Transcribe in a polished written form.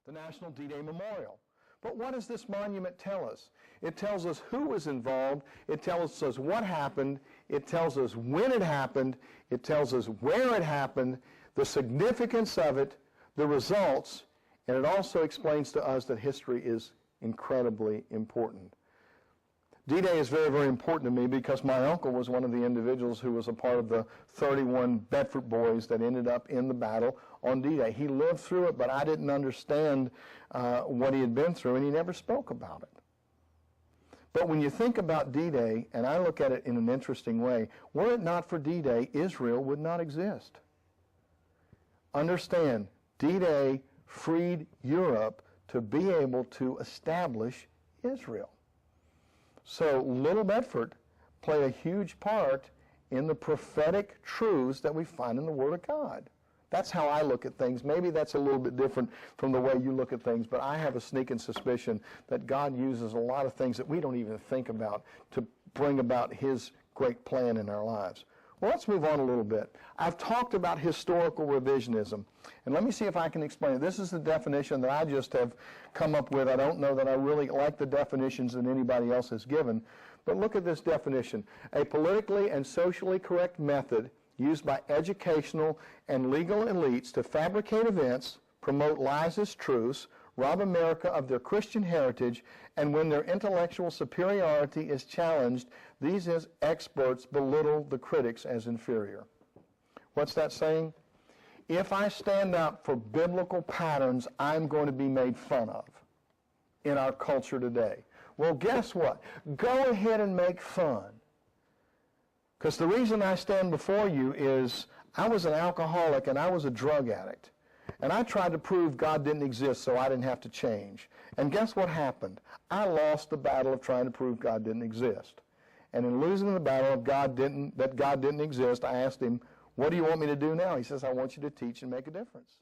the National D-Day Memorial. But what does this monument tell us? It tells us who was involved. It tells us what happened. It tells us when it happened. It tells us where it happened, the significance of it, the results, and it also explains to us that history is incredibly important. D-Day is very, very important to me because my uncle was one of the individuals who was a part of the 31 Bedford boys that ended up in the battle on D-Day. He lived through it, but I didn't understand what he had been through, and he never spoke about it. But when you think about D-Day, and I look at it in an interesting way, were it not for D-Day, Israel would not exist. Understand, D-Day freed Europe to be able to establish Israel. So Little Bedford played a huge part in the prophetic truths that we find in the Word of God. That's how I look at things. Maybe that's a little bit different from the way you look at things, but I have a sneaking suspicion that God uses a lot of things that we don't even think about to bring about His great plan in our lives. Well, let's move on a little bit. I've talked about historical revisionism, and let me see if I can explain it. This is the definition that I just have come up with. I don't know that I really like the definitions that anybody else has given, but look at this definition. A politically and socially correct method used by educational and legal elites to fabricate events, promote lies as truths, rob America of their Christian heritage, and when their intellectual superiority is challenged, these as experts belittle the critics as inferior. What's that saying? If I stand up for biblical patterns, I'm going to be made fun of in our culture today. Well, guess what? Go ahead and make fun. Because the reason I stand before you is I was an alcoholic and I was a drug addict. And I tried to prove God didn't exist so I didn't have to change. And guess what happened? I lost the battle of trying to prove God didn't exist. And in losing the battle of that God didn't exist, I asked Him, what do you want me to do now? He says, I want you to teach and make a difference.